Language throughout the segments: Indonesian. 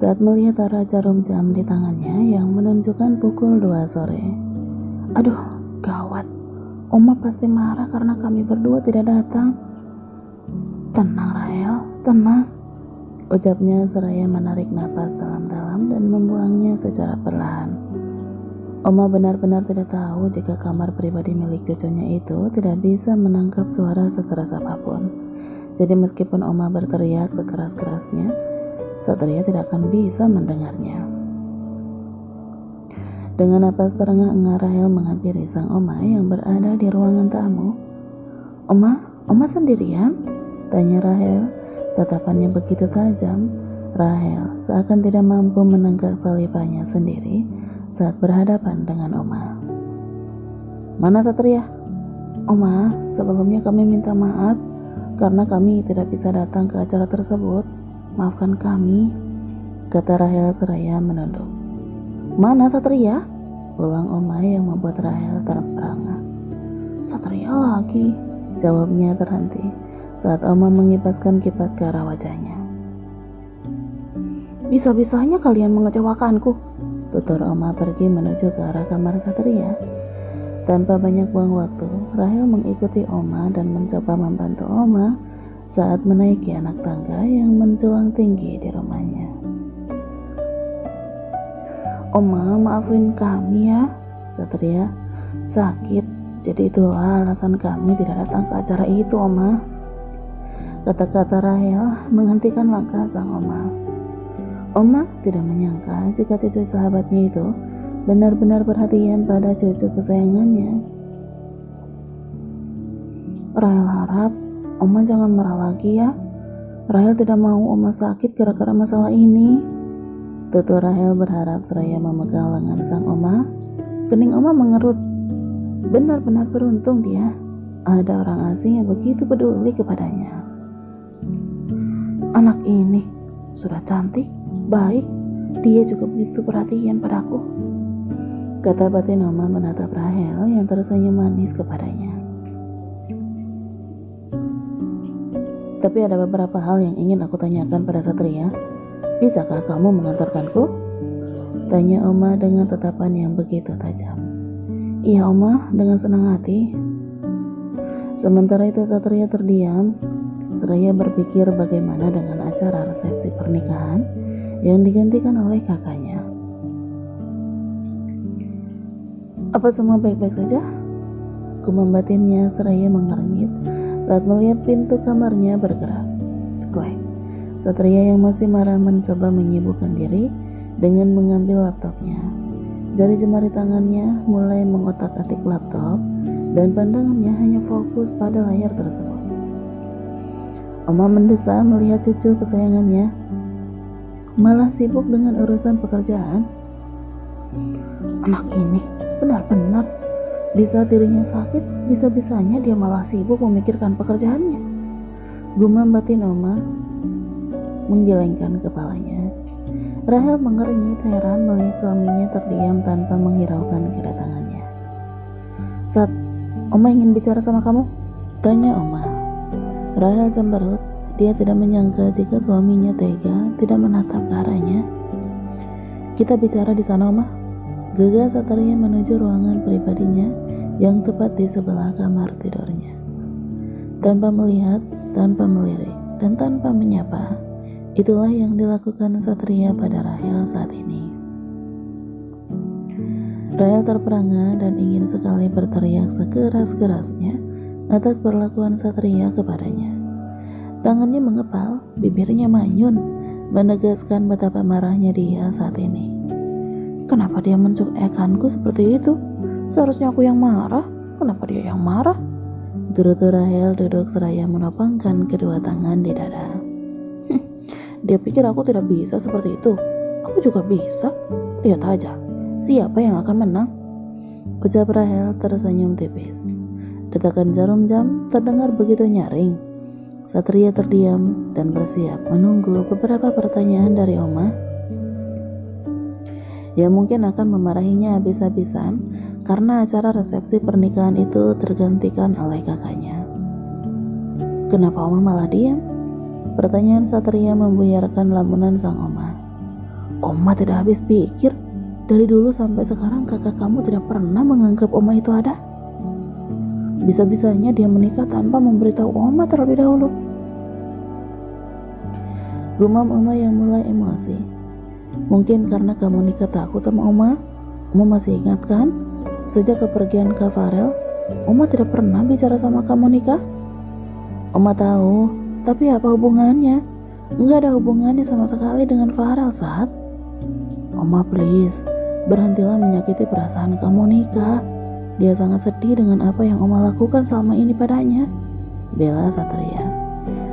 saat melihat arah jarum jam di tangannya yang menunjukkan pukul 2 sore. Aduh, gawat. Oma pasti marah karena kami berdua tidak datang. Tenang Rahel, tenang, ucapnya seraya menarik napas dalam-dalam dan membuangnya secara perlahan. Oma benar-benar tidak tahu jika kamar pribadi milik cucunya itu tidak bisa menangkap suara sekeras apapun. Jadi meskipun Oma berteriak sekeras-kerasnya, Satria tidak akan bisa mendengarnya. Dengan napas terengah-engah Rahel menghampiri sang Oma yang berada di ruangan tamu. Oma sendirian? Tanya Rahel. Tatapannya begitu tajam. Rahel seakan tidak mampu menenggak salivannya sendiri saat berhadapan dengan Oma. Mana Satria? Oma, sebelumnya kami minta maaf karena kami tidak bisa datang ke acara tersebut. Maafkan kami, kata Rahel seraya menunduk. Mana Satria? Ulang Oma yang membuat Rahel terperangah. Satria lagi, jawabnya terhenti saat Oma mengipaskan kipas ke arah wajahnya. Bisa-bisanya kalian mengecewakanku, tutur Oma pergi menuju ke arah kamar Satria. Tanpa banyak buang waktu, Rahel mengikuti Oma dan mencoba membantu Oma saat menaiki anak tangga yang menjulang tinggi di rumahnya. Oma, maafin kami ya, Satria. Sakit, jadi itulah alasan kami tidak datang ke acara itu, Oma. Kata-kata Rahel menghentikan langkah sang Oma. Oma tidak menyangka jika cucu sahabatnya itu benar-benar perhatian pada cucu kesayangannya. Rahel harap Oma jangan marah lagi ya. Rahel tidak mau Oma sakit gara-gara masalah ini. Tutur Rahel berharap seraya memegang lengan sang Oma. Kening Oma mengerut. Benar-benar beruntung dia. Ada orang asing yang begitu peduli kepadanya. Anak ini sudah cantik, baik. Dia juga begitu perhatian padaku, kata batin Oma menatap Rahel yang tersenyum manis kepadanya. Tapi ada beberapa hal yang ingin aku tanyakan pada Satria. Bisakah kamu mengantarkanku? Tanya Oma dengan tatapan yang begitu tajam. Iya Oma, dengan senang hati. Sementara itu Satria terdiam, seraya berpikir bagaimana dengan acara resepsi pernikahan yang digantikan oleh kakaknya. Apa semua baik-baik saja? Gumam batinnya seraya mengernyit saat melihat pintu kamarnya bergerak. Ceklek. Satria yang masih marah mencoba menyibukkan diri dengan mengambil laptopnya. Jari jemari tangannya mulai mengotak-atik laptop dan pandangannya hanya fokus pada layar tersebut. Oma mendesah melihat cucu kesayangannya malah sibuk dengan urusan pekerjaan. Anak ini benar-benar di saat dirinya sakit, bisa-bisanya dia malah sibuk memikirkan pekerjaannya. Gumam batin Oma menggelengkan kepalanya. Rahel mengernyit heran melihat suaminya terdiam tanpa menghiraukan kedatangannya. Sat, Oma ingin bicara sama kamu? Tanya Oma. Rahel cemberut. Dia tidak menyangka jika suaminya tega tidak menatap ke arahnya. Kita bicara di sana Oma. Gegas Satria menuju ruangan pribadinya yang tepat di sebelah kamar tidurnya. Tanpa melihat, tanpa melirik, dan tanpa menyapa, itulah yang dilakukan Satria pada Rahel saat ini. Rahel terperangah dan ingin sekali berteriak sekeras-kerasnya atas perlakuan Satria kepadanya. Tangannya mengepal, bibirnya manyun, menegaskan betapa marahnya dia saat ini. Kenapa dia mencuekanku seperti itu? Seharusnya aku yang marah. Kenapa dia yang marah? Gerutu Rahel duduk seraya menopangkan kedua tangan di dada. Dia pikir aku tidak bisa seperti itu. Aku juga bisa. Lihat aja, siapa yang akan menang? Ucap Rahel tersenyum tipis. Detakan jarum jam terdengar begitu nyaring. Satria terdiam dan bersiap menunggu beberapa pertanyaan dari Oma yang mungkin akan memarahinya habis-habisan karena acara resepsi pernikahan itu tergantikan oleh kakaknya. Kenapa Oma malah diam? Pertanyaan Satria membuyarkan lamunan sang Oma. Oma tidak habis pikir. Dari dulu sampai sekarang kakak kamu tidak pernah menganggap Oma itu ada. Bisa-bisanya dia menikah tanpa memberitahu Oma terlebih dahulu. Gumam Oma yang mulai emosi. Mungkin karena kamu nikah takut sama Oma. Oma masih ingat kan? Sejak kepergian Kak Farel, Oma tidak pernah bicara sama kamu nikah. Oma tahu, tapi apa hubungannya? Enggak ada hubungannya sama sekali dengan Farel saat. Oma please, berhentilah menyakiti perasaan kamu nikah. Dia sangat sedih dengan apa yang Oma lakukan selama ini padanya. Bella Satria.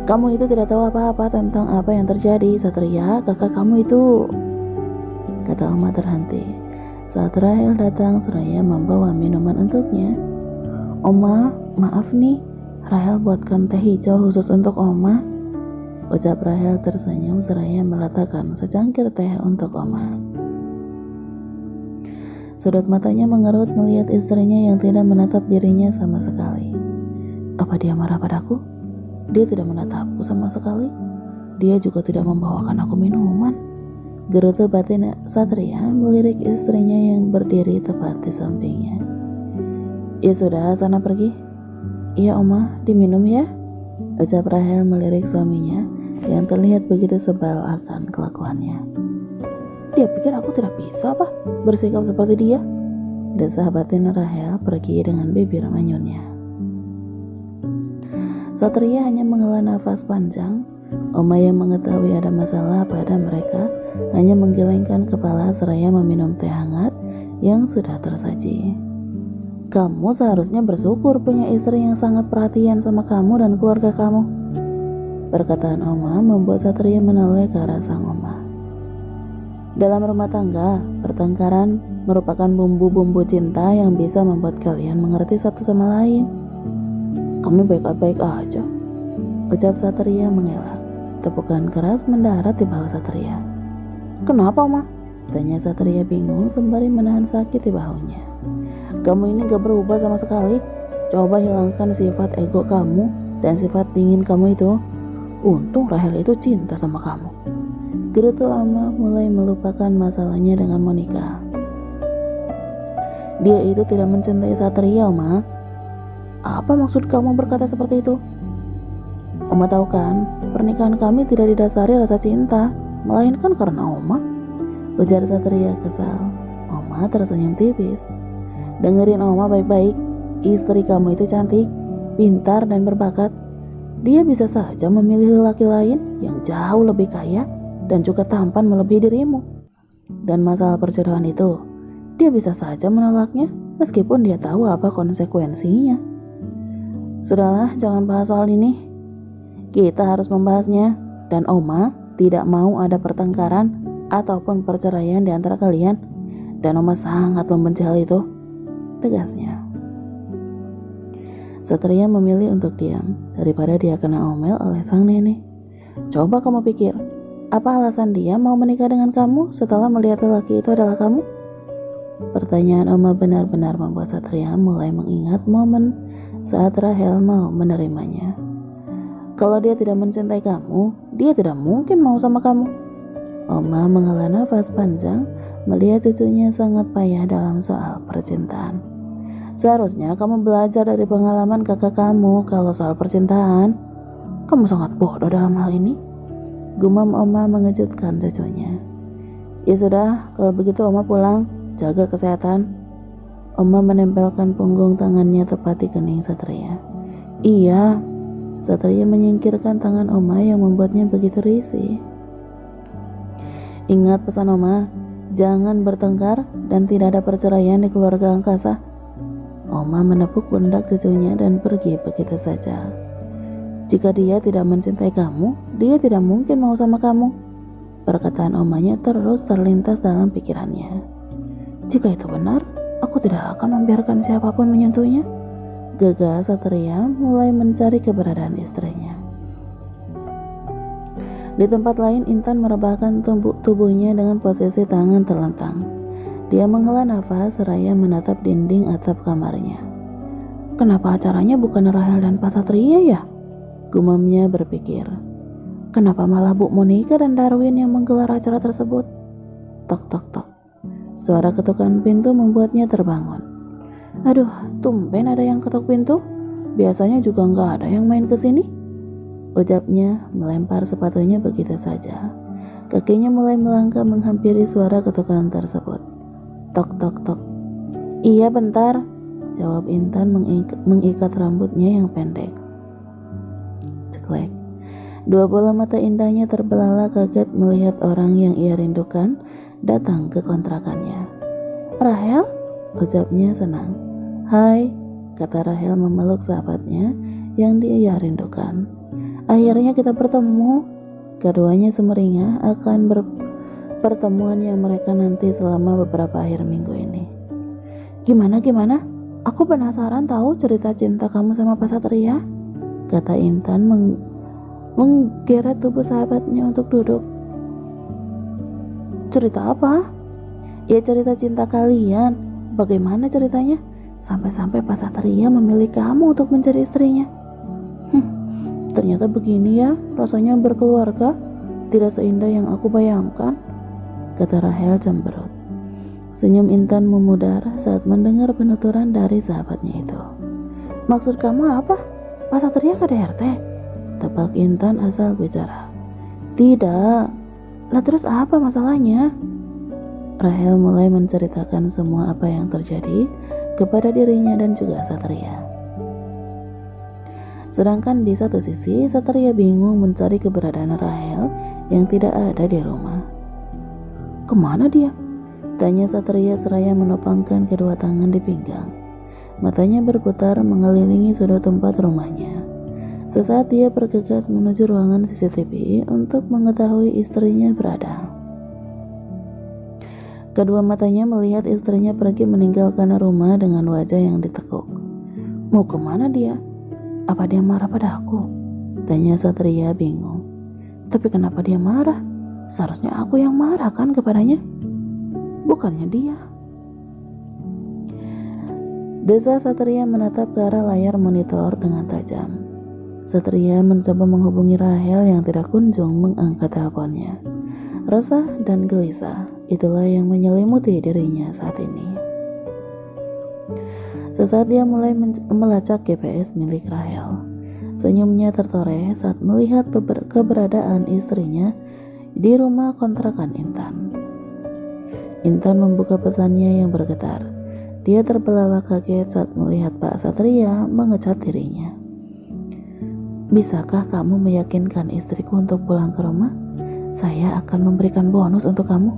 Kamu itu tidak tahu apa-apa tentang apa yang terjadi, Satria. Kakak kamu itu, kata Oma terhenti saat Rahel datang seraya membawa minuman untuknya. Oma, maaf nih, Rahel buatkan teh hijau khusus untuk Oma, ucap Rahel tersenyum seraya meletakkan secangkir teh untuk Oma. Sudut matanya mengerut melihat istrinya yang tidak menatap dirinya sama sekali. Apa dia marah padaku? Dia tidak menatapku sama sekali. Dia juga tidak membawakan aku minuman. Gerutu batin Satria melirik istrinya yang berdiri tepat di sampingnya. Ya sudah, sana pergi. Iya Oma, diminum ya, ucap Rahel melirik suaminya yang terlihat begitu sebal akan kelakuannya. Dia pikir aku tidak bisa apa bersikap seperti dia. Desah batin Rahel pergi dengan bibir manyunnya. Satria hanya menghela nafas panjang. Oma yang mengetahui ada masalah pada mereka hanya menggelengkan kepala seraya meminum teh hangat yang sudah tersaji. Kamu seharusnya bersyukur punya istri yang sangat perhatian sama kamu dan keluarga kamu. Perkataan Oma membuat Satria menoleh ke arah sang Oma. Dalam rumah tangga, pertengkaran merupakan bumbu-bumbu cinta yang bisa membuat kalian mengerti satu sama lain. Kamu baik-baik aja, ucap Satria mengelak. Tepukan keras mendarat di bawah Satria. Kenapa, Oma? Tanya Satria bingung sembari menahan sakit di bahunya. Kamu ini gak berubah sama sekali. Coba hilangkan sifat ego kamu dan sifat dingin kamu itu. Untung Rahel itu cinta sama kamu. Gerutu Oma mulai melupakan masalahnya dengan Monica. Dia itu tidak mencintai Satria, Oma. Apa maksud kamu berkata seperti itu? Oma tahu kan, pernikahan kami tidak didasari rasa cinta, melainkan karena Oma, ujar Satria kesal. Oma tersenyum tipis. Dengerin Oma baik-baik, istri kamu itu cantik, pintar dan berbakat. Dia bisa saja memilih lelaki lain yang jauh lebih kaya dan juga tampan melebihi dirimu. Dan masalah perjodohan itu, dia bisa saja menolaknya meskipun dia tahu apa konsekuensinya. Sudahlah, jangan bahas soal ini. Kita harus membahasnya, dan Oma tidak mau ada pertengkaran ataupun perceraian di antara kalian, dan Oma sangat membenci hal itu, tegasnya. Satria memilih untuk diam daripada dia kena omel oleh sang nenek. Coba kamu pikir, apa alasan dia mau menikah dengan kamu setelah melihat lelaki itu adalah kamu? Pertanyaan Oma benar-benar membuat Satria mulai mengingat momen saat Rahel mau menerimanya. Kalau dia tidak mencintai kamu, dia tidak mungkin mau sama kamu. Oma menghela nafas panjang melihat cucunya sangat payah dalam soal percintaan. Seharusnya kamu belajar dari pengalaman kakak kamu kalau soal percintaan. Kamu sangat bodoh dalam hal ini, gumam Oma mengejutkan cucunya. Ya sudah, kalau begitu Oma pulang, jaga kesehatan. Oma menempelkan punggung tangannya tepat di kening Satria. Iya. Satria menyingkirkan tangan Oma yang membuatnya begitu risih. Ingat pesan Oma, jangan bertengkar dan tidak ada perceraian di keluarga angkasa. Oma menepuk pundak cucunya dan pergi begitu saja. Jika dia tidak mencintai kamu, dia tidak mungkin mau sama kamu. Perkataan Omanya terus terlintas dalam pikirannya. Jika itu benar, aku tidak akan membiarkan siapapun menyentuhnya. Gegas Satria mulai mencari keberadaan istrinya. Di tempat lain, Intan merebahkan tubuhnya dengan posisi tangan terlentang. Dia menghela nafas seraya menatap dinding atap kamarnya. Kenapa acaranya bukan Rahel dan Pak Satria ya? Gumamnya berpikir. Kenapa malah Bu Monica dan Darwin yang menggelar acara tersebut? Tok tok tok. Suara ketukan pintu membuatnya terbangun. Aduh, tumben ada yang ketuk pintu. Biasanya juga nggak ada yang main ke sini. Ucapnya melempar sepatunya begitu saja. Kakinya mulai melangkah menghampiri suara ketukan tersebut. Tok tok tok. Iya bentar, jawab Intan mengikat rambutnya yang pendek. Ceklek. Dua bola mata indahnya terbelalak kaget melihat orang yang ia rindukan datang ke kontrakannya. Rahel? Ucapnya senang. Hai, kata Rahel memeluk sahabatnya yang dia rindukan. Akhirnya kita bertemu. Keduanya semeringah akan pertemuan yang mereka nanti selama beberapa akhir minggu ini. Gimana? Aku penasaran tahu cerita cinta kamu sama Pak Satria, kata Intan menggeret tubuh sahabatnya untuk duduk. Cerita apa? Ya cerita cinta kalian. Bagaimana ceritanya? Sampai-sampai Pak Satria memilih kamu untuk menjadi istrinya. Ternyata begini ya rasanya berkeluarga. Tidak seindah yang aku bayangkan, kata Rahel cemberut. Senyum Intan memudar saat mendengar penuturan dari sahabatnya itu. Maksud kamu apa? Pak Satria KDRT? Tebak Intan asal bicara. Tidak. Lah terus apa masalahnya? Rahel mulai menceritakan semua apa yang terjadi kepada dirinya dan juga Satria. Sedangkan di satu sisi, Satria bingung mencari keberadaan Rahel yang tidak ada di rumah. Kemana dia? Tanya Satria seraya menopangkan kedua tangan di pinggang. Matanya berputar mengelilingi sudut tempat rumahnya. Sesaat dia bergegas menuju ruangan CCTV untuk mengetahui istrinya berada. Kedua matanya melihat istrinya pergi meninggalkan rumah dengan wajah yang ditekuk. Mau kemana dia? Apa dia marah pada aku? Tanya Satria bingung. Tapi kenapa dia marah? Seharusnya aku yang marah kan kepadanya, bukannya dia. Desa Satria menatap ke arah layar monitor dengan tajam. Satria mencoba menghubungi Rahel yang tidak kunjung mengangkat teleponnya. Resah dan gelisah, itulah yang menyelimuti dirinya saat ini. Sesaat dia mulai melacak GPS milik Rahel. Senyumnya tertoreh saat melihat keberadaan istrinya di rumah kontrakan Intan. Intan membuka pesannya yang bergetar. Dia terbelalak kaget saat melihat Pak Satria mengecat dirinya. Bisakah kamu meyakinkan istriku untuk pulang ke rumah? Saya akan memberikan bonus untuk kamu.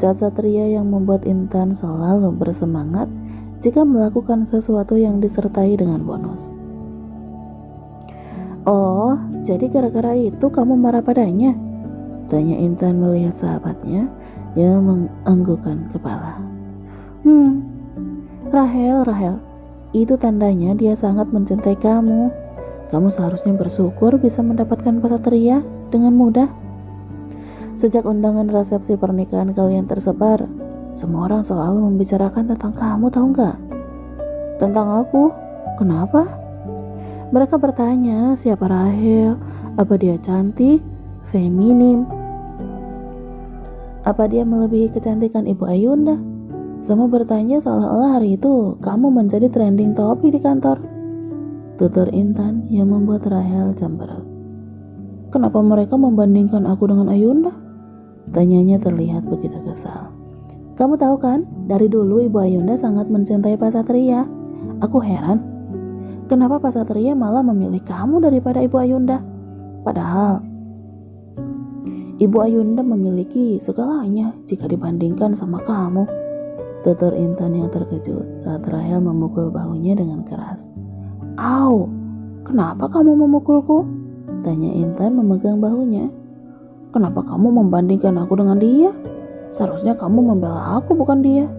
Cat Satria yang membuat Intan selalu bersemangat jika melakukan sesuatu yang disertai dengan bonus. Oh, jadi gara-gara itu kamu marah padanya? Tanya Intan melihat sahabatnya yang menganggukkan kepala. Rahel, itu tandanya dia sangat mencintai kamu. Kamu seharusnya bersyukur bisa mendapatkan Pak Satria dengan mudah. Sejak undangan resepsi pernikahan kalian tersebar, semua orang selalu membicarakan tentang kamu, tahu nggak? Tentang aku? Kenapa? Mereka bertanya siapa Rahel, apa dia cantik, feminim, apa dia melebihi kecantikan Ibu Ayunda. Semua bertanya seolah-olah hari itu kamu menjadi trending topic di kantor. Tutur Intan yang membuat Rahel cemberut. Kenapa mereka membandingkan aku dengan Ayunda? Tanyanya terlihat begitu kesal. Kamu tahu kan, dari dulu Ibu Ayunda sangat mencintai Pak Satria. Aku heran, kenapa Pak Satria malah memilih kamu daripada Ibu Ayunda? Padahal Ibu Ayunda memiliki segalanya jika dibandingkan sama kamu. Tutur Intan yang terkejut saat Rahel memukul bahunya dengan keras. Au, kenapa kamu memukulku? Tanya Intan memegang bahunya. Kenapa kamu membandingkan aku dengan dia? Seharusnya kamu membela aku, bukan dia.